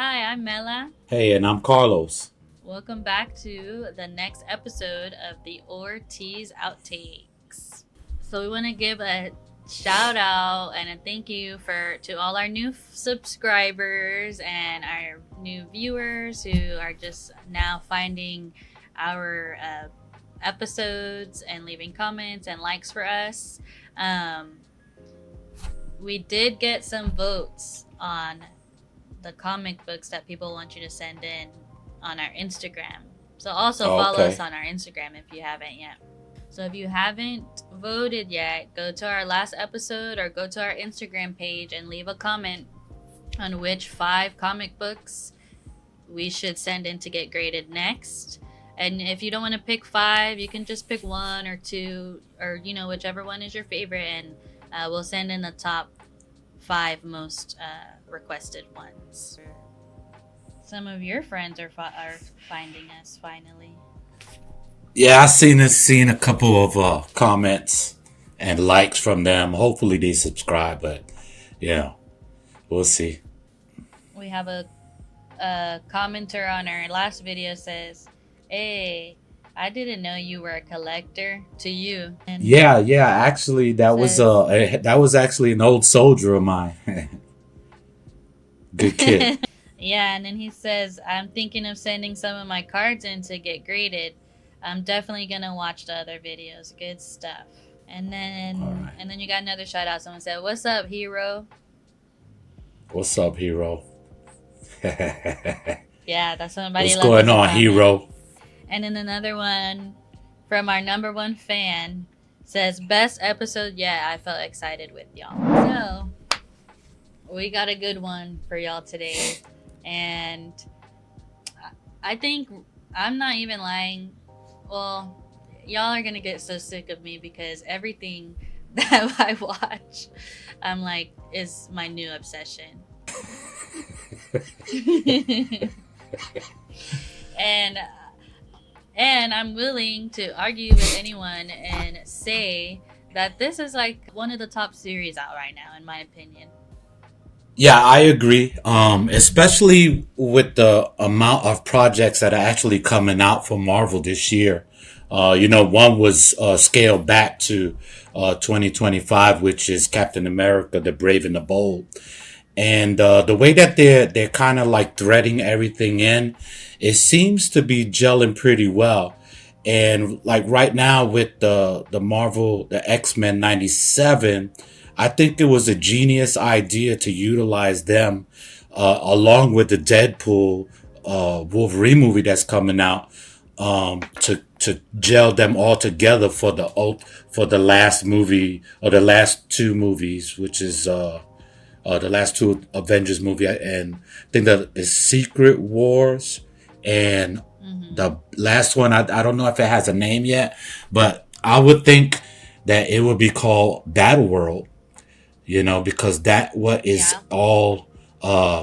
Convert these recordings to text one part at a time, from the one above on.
Hi, I'm Mela. Hey, and I'm Carlos. Welcome back to the next episode of the Ortiz Outtakes. So we want to give a shout out and a thank you to all our new subscribers and our new viewers who are just now finding our episodes and leaving comments and likes for us. Um, we did get some votes on the comic books that people want you to send in on our Instagram. So also Oh, follow us okay. on our Instagram if you haven't yet. So if you haven't voted yet, go to our last episode or go to our Instagram page and leave a comment on which 5 comic books we should send in to get graded next. And if you don't want to pick 5, you can just pick 1 or 2 or whichever one is your favorite, and we'll send in the top 5 most requested ones. Some of your friends are finding us finally. Yeah, I seen a couple of comments and likes from them. Hopefully they subscribe, but yeah, we'll see. We have a commenter on our last video says, "Hey, I didn't know you were a collector." To you, and Yeah. Actually, says, that was actually an old soldier of mine. Good kid. "Yeah," and then he says, "I'm thinking of sending some of my cards in to get graded. I'm definitely gonna watch the other videos. Good stuff." And All then right. and then you got another shout out. Someone said, "What's up, hero?" What's up, hero? Yeah, that's somebody What's left going us a on, comment. hero? And then another one from our number one fan says, "Best episode yet. I felt excited with y'all." So we got a good one for y'all today. And I think I'm not even lying. Well, y'all are going to get so sick of me because everything that I watch, I'm like, is my new obsession. and and I'm willing to argue with anyone and say that this is like one of the top series out right now, in my opinion. Yeah, I agree. Especially with the amount of projects that are actually coming out for Marvel this year. One was scaled back to 2025, which is Captain America: The Brave and the Bold. And the way that they're kind of like threading everything in, it seems to be gelling pretty well. And like right now with the Marvel, the X-Men 97, I think it was a genius idea to utilize them along with the Deadpool Wolverine movie that's coming out, to gel them all together for the last movie, or the last 2 movies, which is the last 2 Avengers movie, and I think that is Secret Wars, and Mm-hmm. the last one, I don't know if it has a name yet, but I would think that it would be called Battle World, because that what is Yeah. all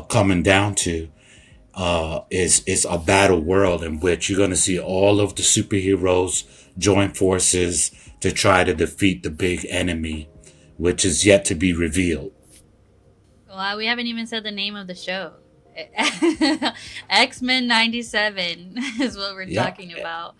coming down to, is a battle world in which you're going to see all of the superheroes join forces to try to defeat the big enemy, which is yet to be revealed. Well, we haven't even said the name of the show. X-Men 97 is what we're Yeah. talking about.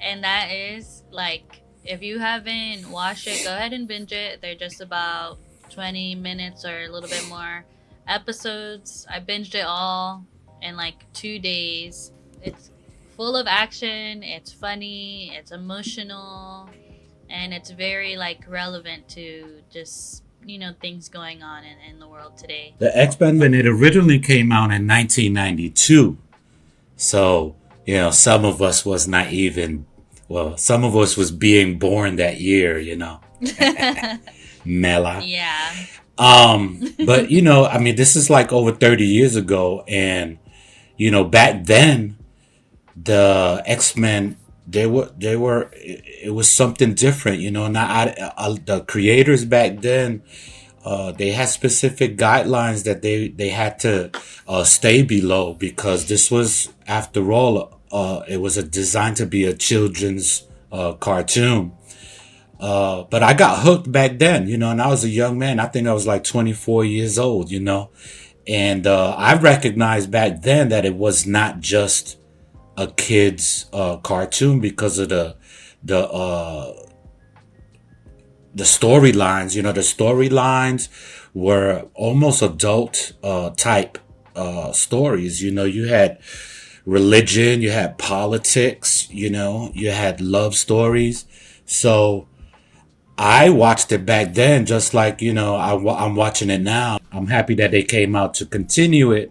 And that is like, if you haven't watched it, go ahead and binge it. They're just about 20 minutes or a little bit more episodes. I binged it all in like 2 days. It's full of action, it's funny, it's emotional, and it's very like relevant to just things going on in the world today. The X-Men, when it originally came out in 1992. So, some of us was not even, well, some of us was being born that year. Mela. Yeah. But I mean, this is like over 30 years ago. And, back then, the X-Men, it was something different, now the creators back then, they had specific guidelines that they had to stay below, because this was, after all, it was designed to be a children's cartoon. But I got hooked back then, and I was a young man. I think I was like 24 years old, And I recognized back then that it was not just a kid's cartoon because of the uh, the storylines. You know, the storylines were almost adult type stories. You know, you had religion, you had politics, you know, you had love stories. So I watched it back then, just like, you know, I'm watching it now. I'm happy that they came out to continue it,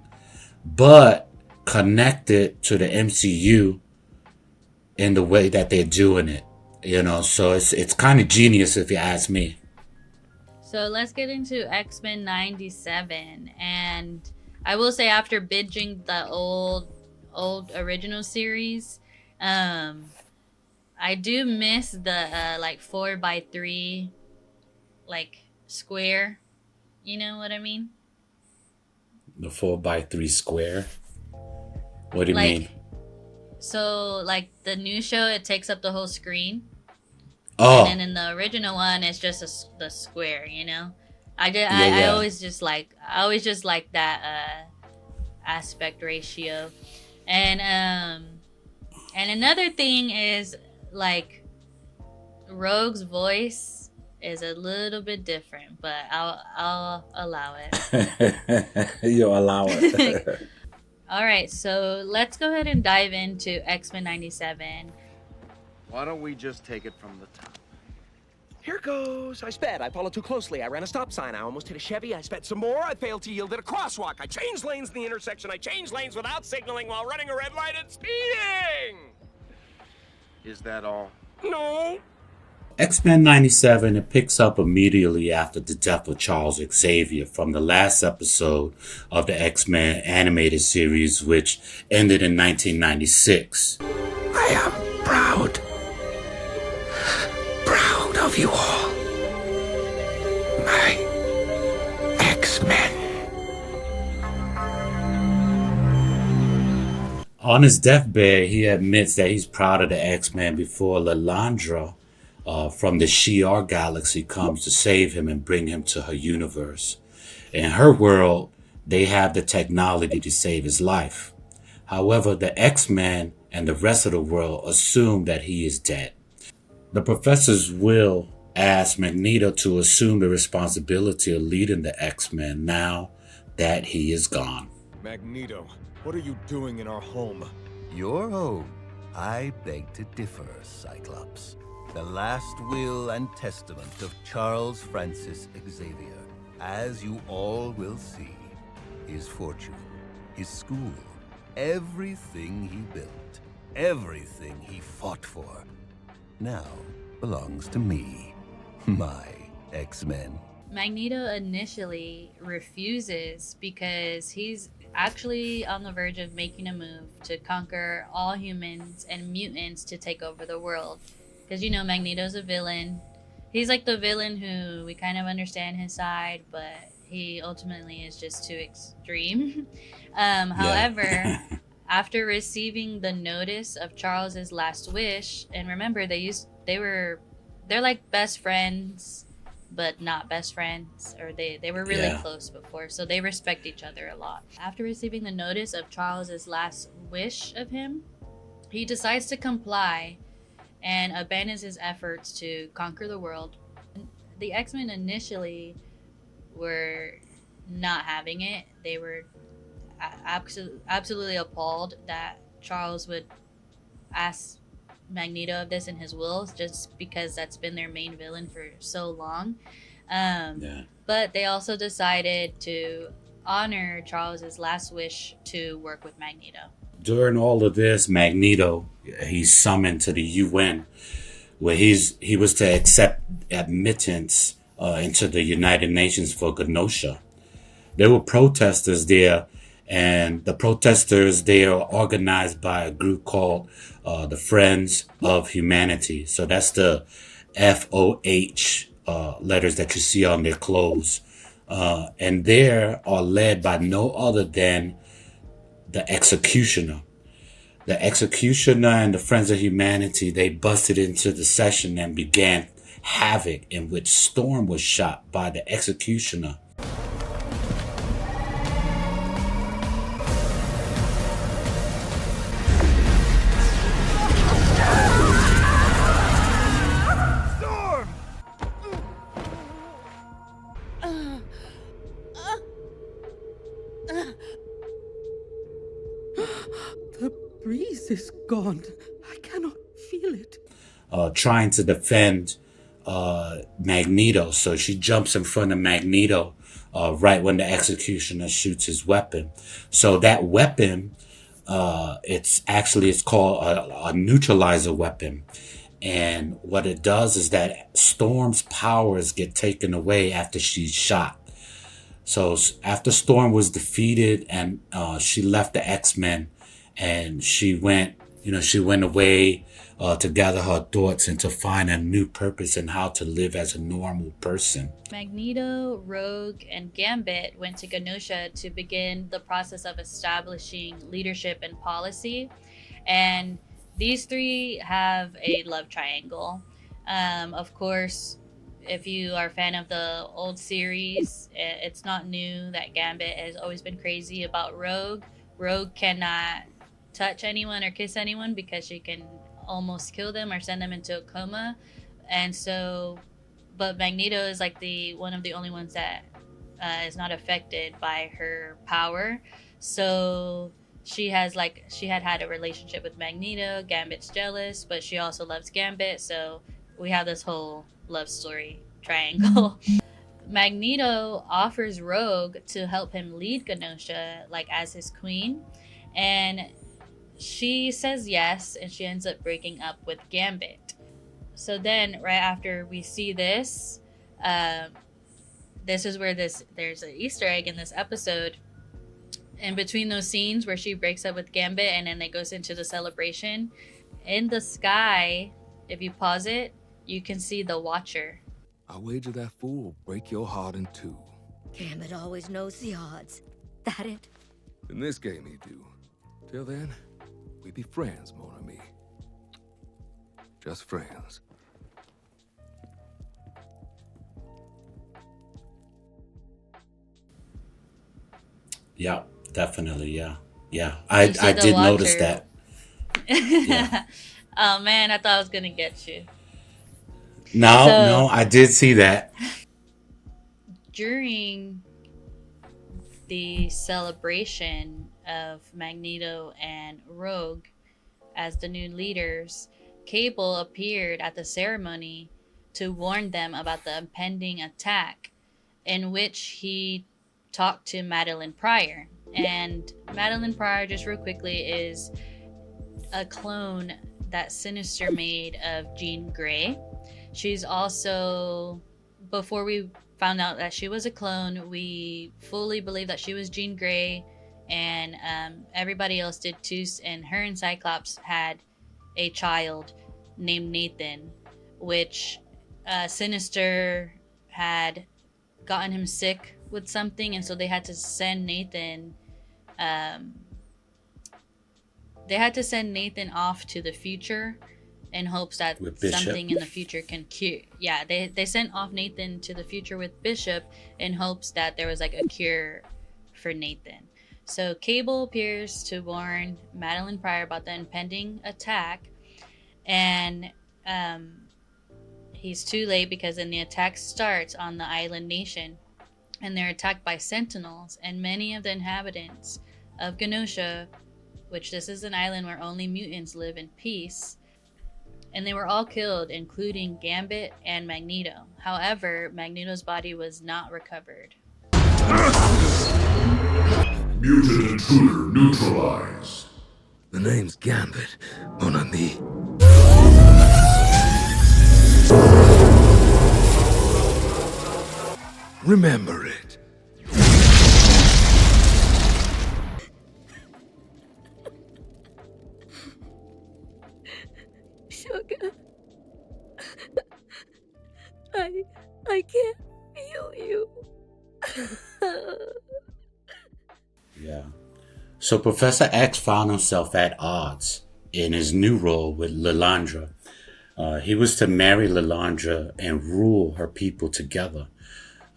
but connect it to the MCU in the way that they're doing it. You know, so it's kind of genius if you ask me. So let's get into X-Men 97. And I will say, after binging the old original series, um I do miss the like 4x3 like square. You know what I mean? The 4x3 square. What do you mean? Like, so like the new show, it takes up the whole screen, and then Oh, in the original one, it's just the square. You know, I did. yeah, I yeah. always just like that aspect ratio, and another thing is, like, Rogue's voice is a little bit different, but I'll allow You allow it. it. All right, so let's go ahead and dive into X-Men 97. Why don't we just take it from the top? Here goes. I sped. I followed too closely. I ran a stop sign. I almost hit a Chevy. I sped some more. I failed to yield at a crosswalk. I changed lanes in the intersection. I changed lanes without signaling while running a red light and speeding. Is that all? No. X-Men 97, it picks up immediately after the death of Charles Xavier from the last episode of the X-Men animated series, which ended in 1996. I am proud. Proud of you all. My X-Men. On his deathbed, he admits that he's proud of the X-Men before Lilandra from the Shi'ar galaxy comes to save him and bring him to her universe. In her world, they have the technology to save his life. However, the X-Men and the rest of the world assume that he is dead. The professors will ask Magneto to assume the responsibility of leading the X-Men now that he is gone. Magneto, what are you doing in our home? Your home? I beg to differ, Cyclops. The last will and testament of Charles Francis Xavier, as you all will see. His fortune, his school, everything he built, everything he fought for, now belongs to me, my X-Men. Magneto initially refuses because he's actually on the verge of making a move to conquer all humans and mutants to take over the world. Because, you know, Magneto's a villain. He's like the villain who we kind of understand his side, but he ultimately is just too extreme. However, after receiving the notice of Charles's last wish, and remember, they're like best friends, but not best friends, or they were really close before, so they respect each other a lot. After receiving the notice of Charles's last wish of him, he decides to comply and abandons his efforts to conquer the world. The X-Men initially were not having it. They were absolutely appalled that Charles would ask Magneto of this in his will, just because that's been their main villain for so long. But they also decided to honor Charles's last wish to work with Magneto. During all of this, Magneto, he's summoned to the UN, where he was to accept admittance into the United Nations for Genosha. There were protesters there, and the protesters, they are organized by a group called the Friends of Humanity. So that's the FOH letters that you see on their clothes. And they are led by no other than the Executioner. The Executioner and the Friends of Humanity, they busted into the session and began havoc, in which Storm was shot by the Executioner. The breeze is gone. I cannot feel it. Trying to defend Magneto. So she jumps in front of Magneto right when the executioner shoots his weapon. So that weapon, it's called a neutralizer weapon. And what it does is that Storm's powers get taken away after she's shot. So after Storm was defeated and she left the X-Men and she went away to gather her thoughts and to find a new purpose and how to live as a normal person. Magneto, Rogue, and Gambit went to Genosha to begin the process of establishing leadership and policy. And these three have a love triangle. Of course, if you are a fan of the old series, it's not new that Gambit has always been crazy about Rogue. Rogue cannot touch anyone or kiss anyone because she can almost kill them or send them into a coma. And so, but Magneto is like one of the only ones that is not affected by her power. So she had a relationship with Magneto. Gambit's jealous, but she also loves Gambit. So we have this whole love story triangle. Magneto offers Rogue to help him lead Genosha, like as his queen, and she says yes, and she ends up breaking up with Gambit. So then, right after we see this, this is where there's an Easter egg in this episode. In between those scenes where she breaks up with Gambit and then it goes into the celebration, in the sky, if you pause it, you can see the Watcher. I wager that fool will break your heart in two. Gambit always knows the odds. That it? In this game, he do. Till then, we be friends, mon ami. Just friends. Yeah, definitely. Yeah. I did Watcher. notice that. Yeah. Oh man, I thought I was gonna get you. No, I did see that. During the celebration of Magneto and Rogue as the new leaders, Cable appeared at the ceremony to warn them about the impending attack, in which he talked to Madeline Pryor. And Madeline Pryor, just real quickly, is a clone that Sinister made of Jean Grey. She's also, before we found out that she was a clone, we fully believed that she was Jean Grey, and everybody else did too. And her and Cyclops had a child named Nathan, which Sinister had gotten him sick with something, and so they had to send Nathan. They had to send Nathan off to the future in hopes that something in the future can cure. Yeah, they sent off Nathan to the future with Bishop in hopes that there was like a cure for Nathan. So Cable appears to warn Madeline Pryor about the impending attack, and he's too late because then the attack starts on the island nation, and they're attacked by Sentinels, and many of the inhabitants of Genosha, which this is an island where only mutants live in peace, and they were all killed, including Gambit and Magneto. However, Magneto's body was not recovered. Mutant intruder neutralized. The name's Gambit, mon ami. Remember it. Sugar. I can't feel you. Yeah. So Professor X found himself at odds in his new role with Lilandra. He was to marry Lilandra and rule her people together.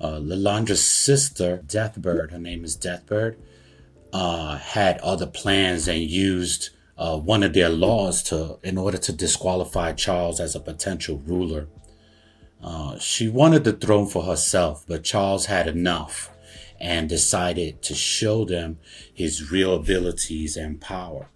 Lilandra's sister, Deathbird, her name is Deathbird, had other plans and used one of their laws in order to disqualify Charles as a potential ruler. She wanted the throne for herself, but Charles had enough. and decided to show them his real abilities and power.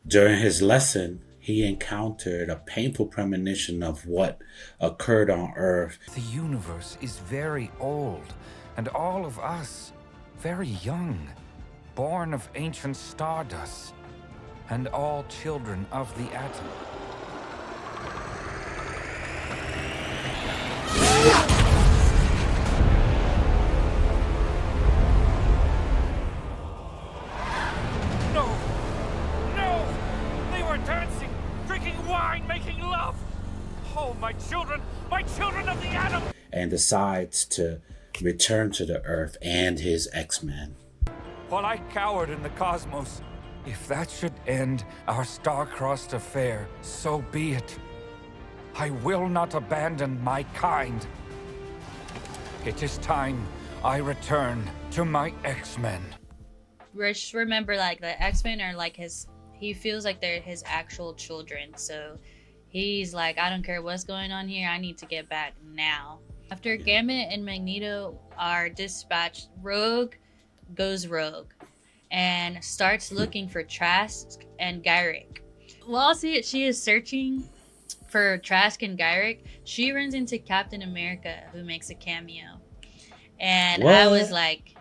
During his lesson, he encountered a painful premonition of what occurred on Earth. The universe is very old, and all of us very young, born of ancient stardust, and all children of the atom. Dancing, drinking wine, making love. Oh, my children of the atom. And decides to return to the Earth and his X-Men. While I cowered in the cosmos, if that should end our star-crossed affair, so be it. I will not abandon my kind. It is time I return to my X-Men. Just remember, like, the X-Men are like he feels like they're his actual children. So he's like, I don't care what's going on here. I need to get back now. After Gambit and Magneto are dispatched, Rogue goes rogue and starts looking for Trask and Gyrick. While she is searching for Trask and Gyrick, she runs into Captain America, who makes a cameo. And what? I was like,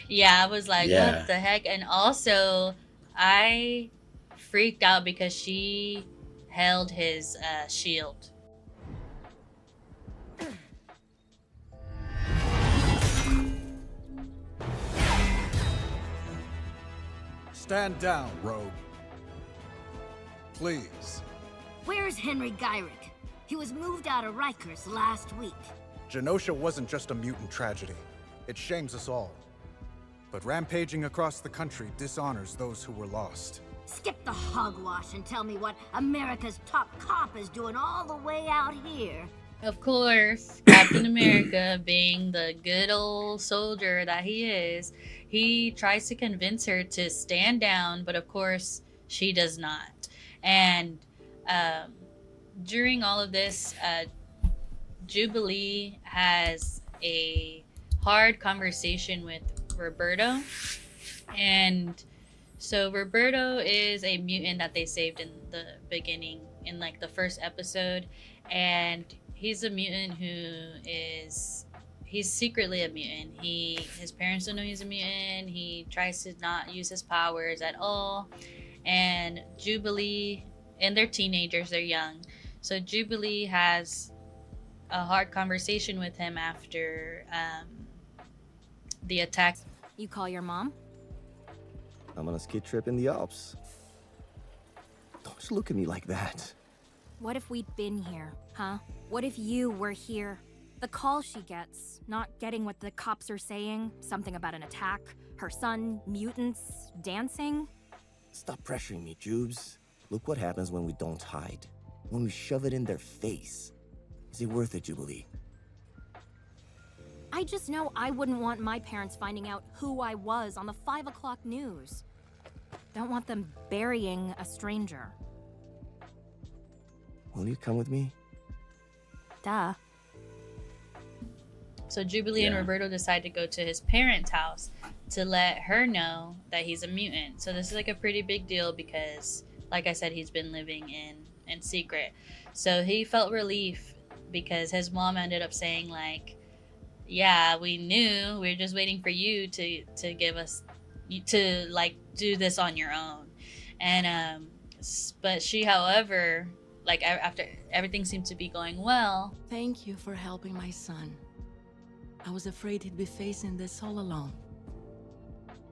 yeah, I was like, what the heck? And also, I freaked out because she held his shield. Stand down, Rogue. Please. Where's Henry Gyrick? He was moved out of Rikers last week. Genosha wasn't just a mutant tragedy. It shames us all. But rampaging across the country dishonors those who were lost. Skip the hogwash and tell me what America's top cop is doing all the way out here. Of course, Captain America, being the good old soldier that he is, he tries to convince her to stand down, but of course, she does not. And during all of this, Jubilee has a hard conversation with Roberto. And so Roberto is a mutant that they saved in the beginning, in like the first episode. And he's a mutant he's secretly a mutant. His parents don't know he's a mutant. He tries to not use his powers at all. And Jubilee, and they're teenagers, they're young. So Jubilee has a hard conversation with him after the attack. You call your mom? I'm on a ski trip in the Alps. Don't just look at me like that. What if we'd been here, huh? What if you were here? The call she gets, not getting what the cops are saying, something about an attack, her son, mutants, dancing. Stop pressuring me, Jubes. Look what happens when we don't hide. When we shove it in their face. Is it worth it, Jubilee? I just know I wouldn't want my parents finding out who I was on the 5 o'clock news. Don't want them burying a stranger. Will you come with me? Duh. So Jubilee and Roberto decide to go to his parents' house to let her know that he's a mutant. So this is like a pretty big deal because, like I said, he's been living in secret. So he felt relief because his mom ended up saying like, yeah, we knew, we were just waiting for you to give us, to like do this on your own. And but she, however, like after everything seemed to be going well. Thank you for helping my son. I was afraid he'd be facing this all alone.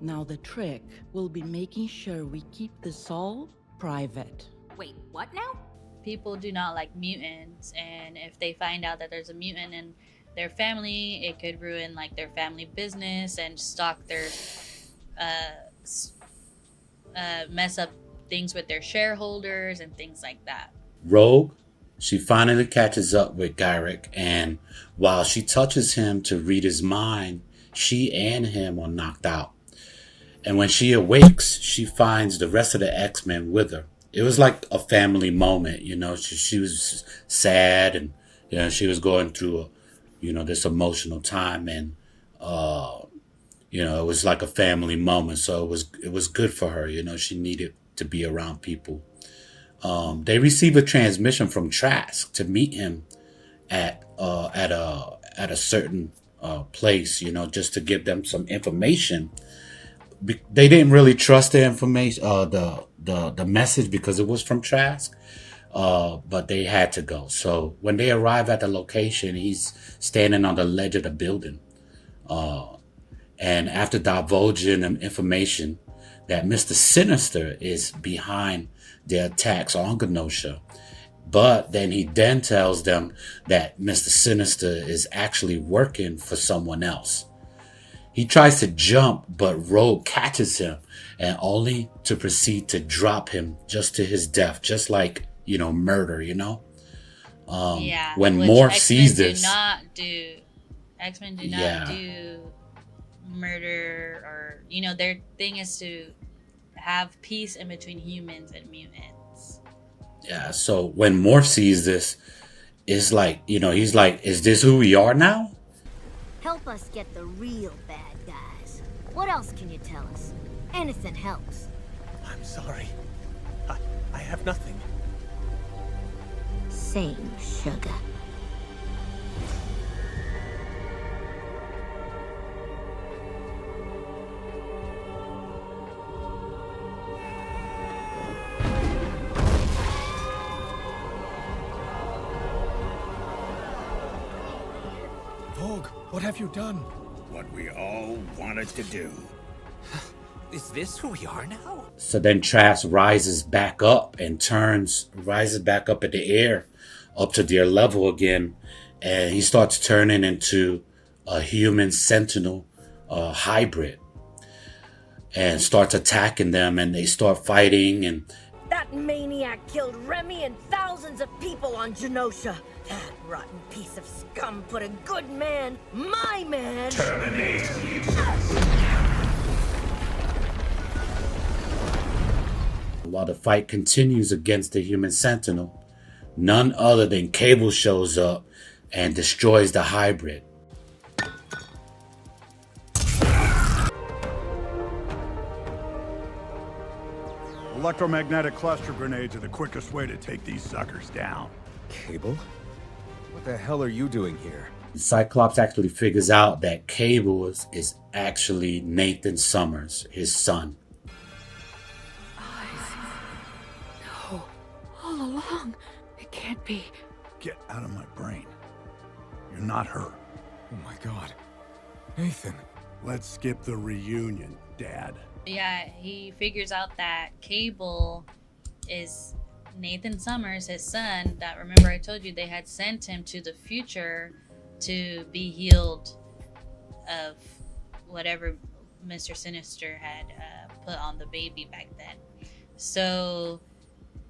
Now the trick will be making sure we keep this all private. Wait, what now? People do not like mutants, and if they find out that there's a mutant in their family, it could ruin like their family business and stalk their mess up things with their shareholders and things like that. Rogue, she finally catches up with Gyrick, and while she touches him to read his mind, she and him are knocked out. And when she awakes, she finds the rest of the X-Men with her. It was like a family moment, you know. She was sad, and you know, she was going through this emotional time, and It was like a family moment, so it was good for her. She needed to be around people. They receive a transmission from Trask to meet him at a certain place, just to give them some information. They didn't really trust the information, the message, because it was from Trask. But they had to go. So when they arrive at the location, he's standing on the ledge of the building. And after divulging them information that Mr. Sinister is behind the attacks on Genosha, but then he tells them that Mr. Sinister is actually working for someone else. He tries to jump, but Rogue catches him, and only to proceed to drop him just to his death, just like, murder, When Morph sees this. X-Men do not do murder, or, their thing is to have peace in between humans and mutants. Yeah, so when Morph sees this, it's like, he's like, is this who we are now? Help us get the real bad guys. What else can you tell us? Anything helps. I'm sorry. I have nothing. Same, sugar. Vogue, what have you done? What we all wanted to do. Is this who we are now? So then Trask rises back up in the air, up to their level again, and he starts turning into a human sentinel hybrid, and starts attacking them, and they start fighting. And that maniac killed Remy and thousands of people on Genosha. That rotten piece of scum put a good man, my man, Terminate. While the fight continues against the human sentinel, none other than Cable shows up and destroys the hybrid. Electromagnetic cluster grenades are the quickest way to take these suckers down. Cable? What the hell are you doing here? Cyclops actually figures out that Cable is actually Nathan Summers, his son. No, all along. It can't be. Get out of my brain. You're not her. Oh my god. Nathan. Let's skip the reunion, Dad. Yeah, he figures out that Cable is Nathan Summers, his son, that, remember I told you they had sent him to the future to be healed of whatever Mr. Sinister had put on the baby back then. So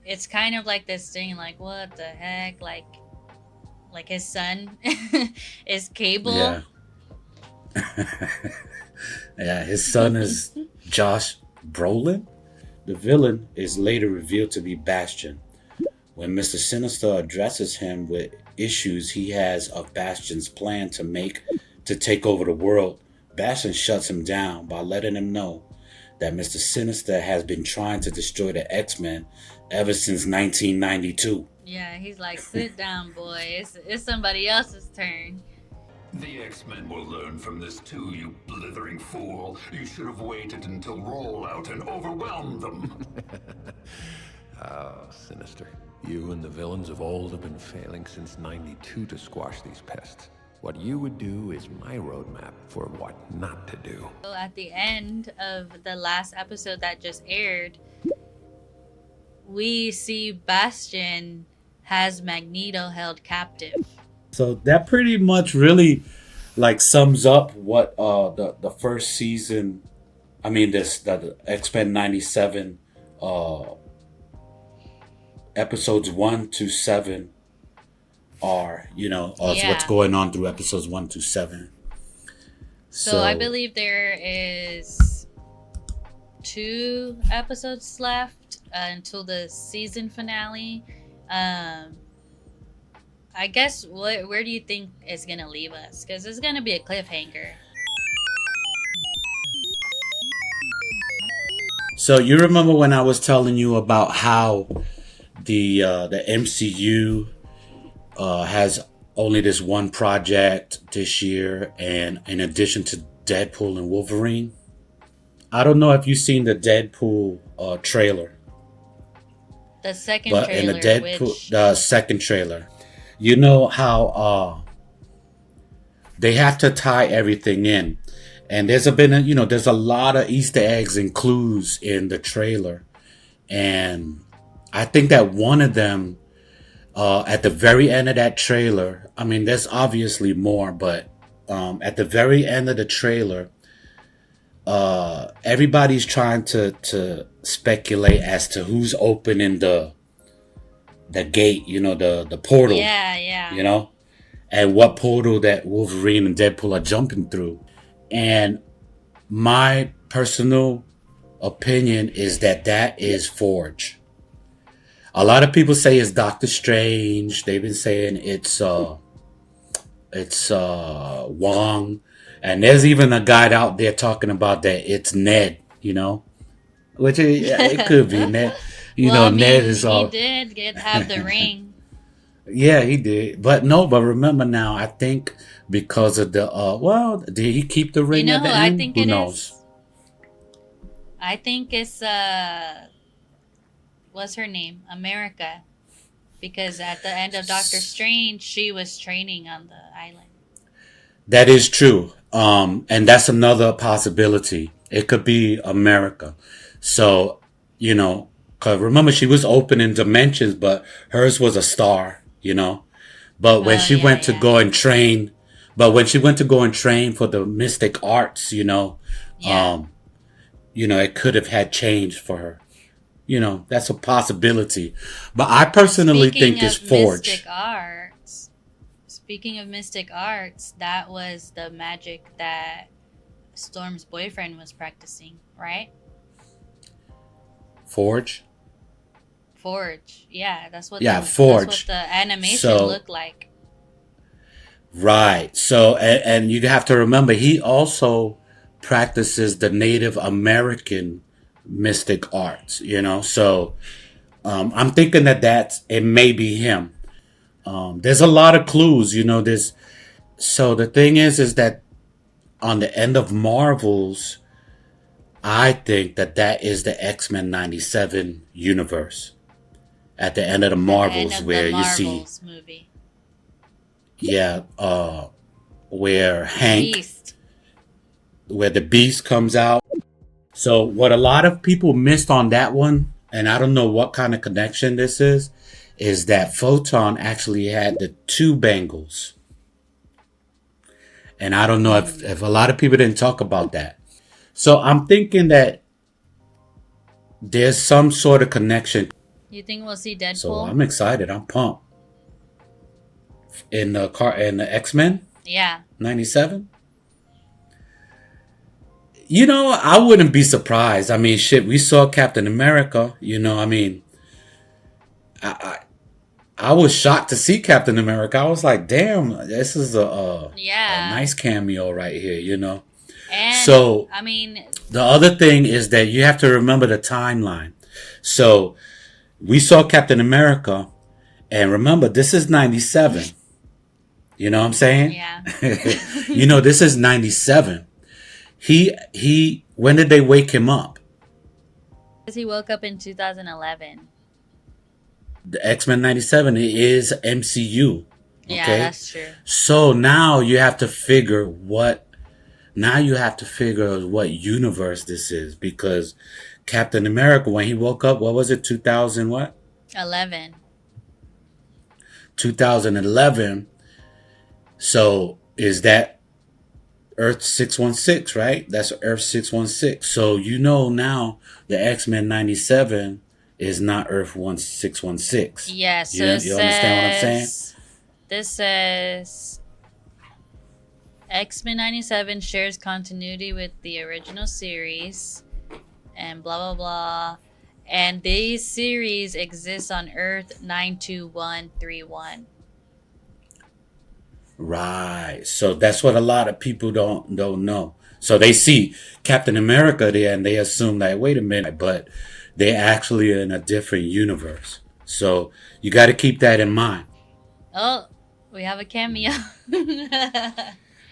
it's kind of like this thing, like, what the heck? Like his son is Cable. Yeah. Yeah, his son is Josh Brolin. The villain is later revealed to be Bastion. When Mr. Sinister addresses him with issues he has of Bastion's plan to take over the world, Bastion shuts him down by letting him know that Mr. Sinister has been trying to destroy the X-Men ever since 1992. Yeah, he's like, sit down, boy. It's somebody else's turn. The X-Men will learn from this too, you blithering fool. You should have waited until rollout and overwhelmed them. Oh, Sinister. You and the villains of old have been failing since '92 to squash these pests. What you would do is my roadmap for what not to do. So at the end of the last episode that just aired, we see Bastion has Magneto held captive. So that pretty much really sums up what the first season, the X-Men 97 episodes 1 to 7 are, what's going on through episodes 1 to 7. So I believe there is 2 episodes left until the season finale. I guess where do you think it's gonna leave us? Because it's gonna be a cliffhanger. So you remember when I was telling you about how the MCU has only this one project this year, and in addition to Deadpool and Wolverine, I don't know if you've seen the Deadpool trailer, The second but in the trailer, Deadpool, which the second trailer, you know how they have to tie everything in, and there's a lot of Easter eggs and clues in the trailer, and I think that one of them at the very end of that trailer, I mean, there's obviously more, but at the very end of the trailer, everybody's trying to speculate as to who's opening the gate, the portal, yeah. and what portal that Wolverine and Deadpool are jumping through. And my personal opinion is that is Forge. A lot of people say it's Doctor Strange. They've been saying it's Wong, and there's even a guy out there talking about that it's Ned. Which it could be Ned. Well, I mean, Ned is he did have the ring. Yeah, he did. But remember now, I think because of the did he keep the ring at the end? I think Who it knows? is? I think it's what's her name? America. Because at the end of Doctor Strange, she was training on the island. That is true. And that's another possibility. It could be America. So, cause remember she was opening dimensions, but hers was a star, But when she went to go and train, for the mystic arts, it could have had changed for her. That's a possibility. But I personally think it's Forge. Speaking of mystic arts, that was the magic that Storm's boyfriend was practicing, right? Forge? Forge. Yeah, that's what Forge. That's what the animation looked like. Right. So, and you have to remember, he also practices the Native American mystic arts, So, I'm thinking it may be him. There's a lot of clues, So the thing is that on the end of Marvel's, I think that is the X-Men 97 universe. At the end of the Marvels, you see, movie. Yeah, where Hank, where the Beast comes out. So what a lot of people missed on that one, and I don't know what kind of connection this is that Photon actually had the two bangles. And I don't know if a lot of people didn't talk about that. So I'm thinking that there's some sort of connection. You think we'll see Deadpool? So I'm excited. I'm pumped. In the X-Men? Yeah. 97? I wouldn't be surprised. I mean, shit, we saw Captain America, I mean, I was shocked to see Captain America. I was like, damn, this is a nice cameo right here, And, so, I mean, the other thing is that you have to remember the timeline. So, we saw Captain America, and remember, this is 97. You know what I'm saying? Yeah. This is 97. When did they wake him up? Because he woke up in 2011. The X-Men 97 is MCU. Okay? Yeah, that's true. So now you have to figure what universe this is, because Captain America, when he woke up, what was it, 2000 what? 11. 2011. So is that Earth 616, right? That's Earth 616. So now the X-Men 97 is not Earth 616. Yeah, so you understand what I'm saying? This says X-Men 97 shares continuity with the original series and blah blah blah. And these series exist on Earth 92131. Right. So that's what a lot of people don't know. So they see Captain America there and they assume that, wait a minute, but they're actually in a different universe. So you got to keep that in mind. Oh, we have a cameo.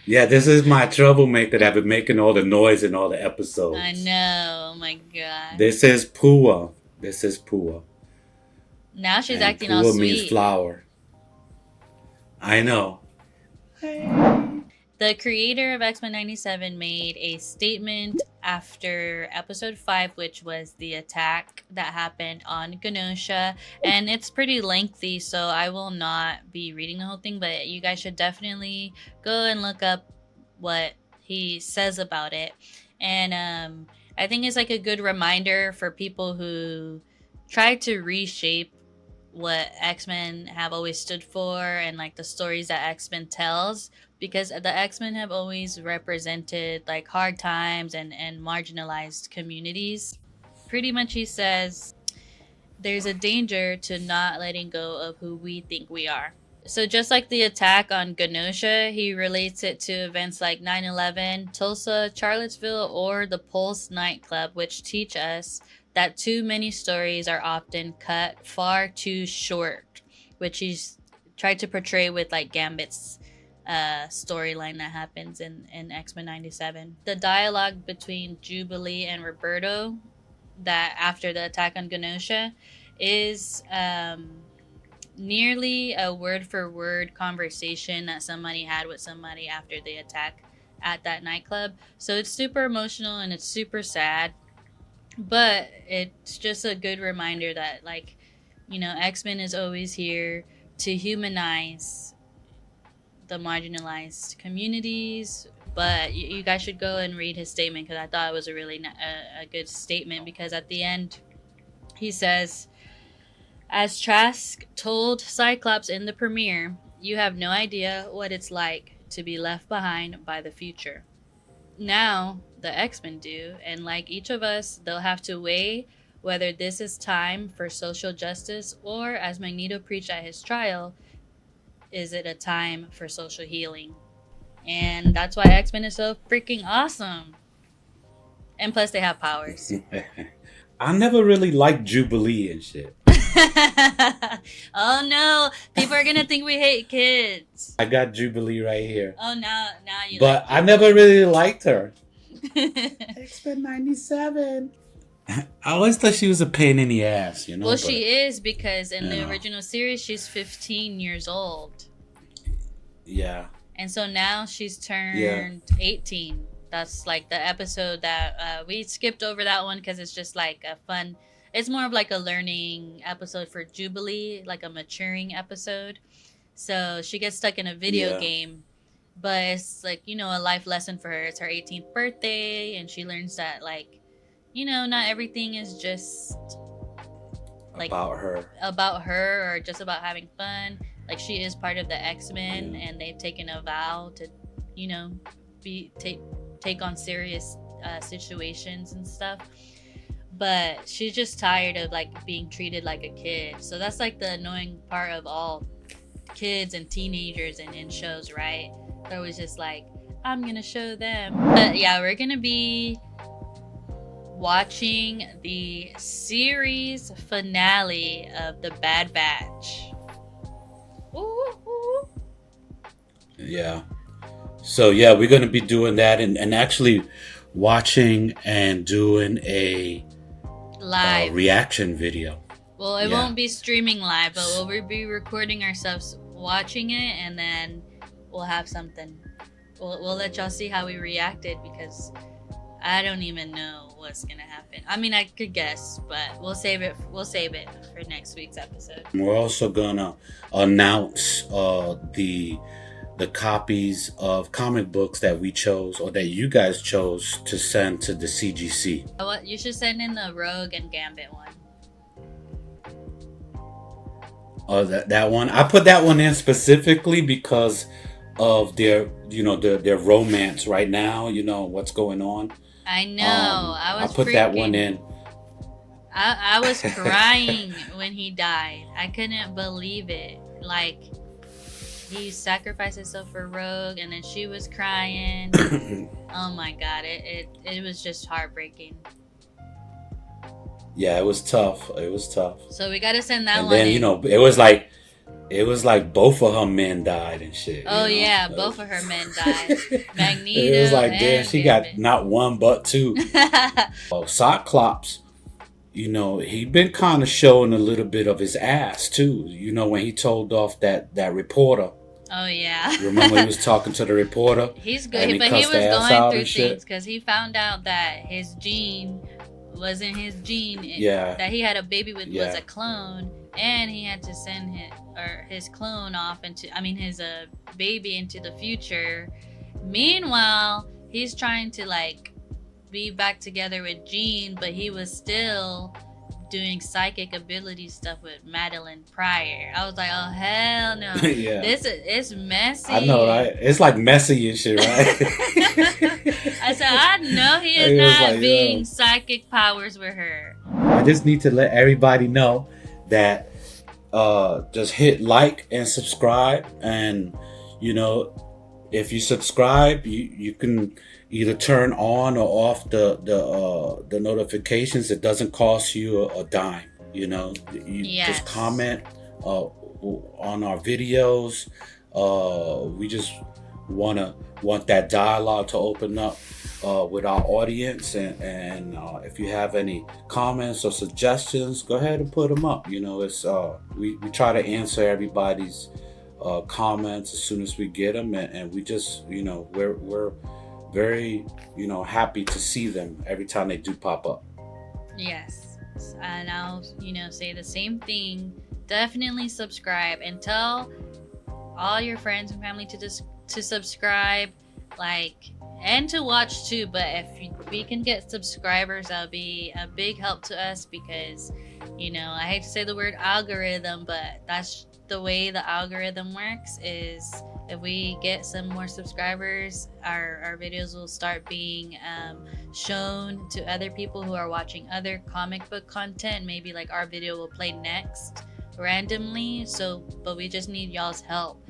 Yeah, this is my troublemaker that been making all the noise in all the episodes. I know. Oh my god. This is Pua. This is Pua. Now she's And acting all Pua sweet. means flower. I know. The creator of X-Men 97 made a statement after episode 5, which was the attack that happened on Genosha. And it's pretty lengthy, so I will not be reading the whole thing, but you guys should definitely go and look up what he says about it. And I think it's like a good reminder for people who try to reshape what X-Men have always stood for and like the stories that X-Men tells, because the X-Men have always represented like hard times and marginalized communities. Pretty much he says there's a danger to not letting go of who we think we are. So just like the attack on Genosha, he relates it to events like 9/11, Tulsa, Charlottesville, or the Pulse nightclub, which teach us that too many stories are often cut far too short, which he's tried to portray with like Gambit's storyline that happens in X-Men 97. The dialogue between Jubilee and Roberto that after the attack on Genosha is nearly a word-for-word conversation that somebody had with somebody after the attack at that nightclub. So it's super emotional and it's super sad. But it's just a good reminder that, like, you know, X-Men is always here to humanize the marginalized communities. But you guys should go and read his statement, because I thought it was a really a good statement, because at the end he says, as Trask told Cyclops in the premiere, you have no idea what it's like to be left behind by the future. Now the X-Men do, and like each of us, they'll have to weigh whether this is time for social justice, or, as Magneto preached at his trial, is it a time for social healing? And that's why X-Men is so freaking awesome. And plus they have powers. I never really liked Jubilee and shit. Oh no, people are gonna think we hate kids. I got Jubilee right here. Oh, now you. But like I never really liked her. X-Men 97. I always thought she was a pain in the ass, you know. Well, she is, because in the original series she's 15 years old. Yeah. And so now she's turned 18. That's like the episode that we skipped over that one because it's just like a fun. It's more of like a learning episode for Jubilee, like a maturing episode. So she gets stuck in a video game, but it's like, you know, a life lesson for her. It's her 18th birthday, and she learns that, like, you know, not everything is just like about her or just about having fun. Like, she is part of the X-Men, and they've taken a vow to, you know, take on serious situations and stuff. But she's just tired of like being treated like a kid. So that's like the annoying part of all kids and teenagers and in shows, right? They're always just like, I'm gonna show them. But yeah, we're gonna be watching the series finale of The Bad Batch. Ooh. Yeah. So yeah, we're gonna be doing that and actually watching and doing a live reaction video. Well, it won't be streaming live, but we'll be recording ourselves watching it, and then we'll have something. We'll let y'all see how we reacted, because I don't even know what's gonna happen. I mean, I could guess, but we'll save it for next week's episode. We're also gonna announce the copies of comic books that we chose, or that you guys chose to send to the CGC. You should send in the Rogue and Gambit one. Oh, that one. I put that one in specifically because of their, you know, their romance right now. You know what's going on. I know. I put that one in. I was crying when he died. I couldn't believe it. Like, he sacrificed himself for Rogue, and then she was crying. Oh my god, it was just heartbreaking. Yeah, it was tough. It was tough. So we gotta send that and one then, in. you know, it was like both of her men died and shit. Oh you know? yeah, both of her men died. Magneto. It was like, damn, she got Gambit. not one but two. Cyclops, you know, he been kind of showing a little bit of his ass too. You know, when he told off that reporter. Oh yeah. Remember he was talking to the reporter? He's good, but he was going through things because he found out that his gene wasn't his gene. Yeah. That he had a baby with was a clone, and he had to send his clone off his baby into the future. Meanwhile, he's trying to like be back together with Jean, but he was still doing psychic ability stuff with Madeline Pryor. I was like, oh hell no. Yeah. It's messy. I know, right? It's like messy and shit, right? I said, I know he is not being psychic powers with her. I just need to let everybody know that just hit like and subscribe, and you know, if you subscribe, you can either turn on or off the notifications. It doesn't cost you a dime. You know, you just comment on our videos. We just want that dialogue to open up with our audience, and if you have any comments or suggestions, go ahead and put them up. You know, it's we try to answer everybody's comments as soon as we get them, and we just, you know, we're very, you know, happy to see them every time they do pop up. Yes, and I'll, you know, say the same thing. Definitely subscribe and tell all your friends and family to subscribe, like, and to watch too. But if we can get subscribers, that'll be a big help to us, because, you know, I hate to say the word algorithm, but that's the way the algorithm works. Is if we get some more subscribers, our videos will start being shown to other people who are watching other comic book content. Maybe like our video will play next randomly. So, but we just need y'all's help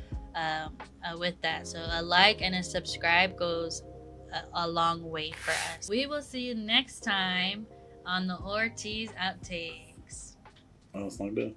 with that. So a like and a subscribe goes a long way for us. We will see you next time on the Ortiz Outtakes. Oh, it's like that.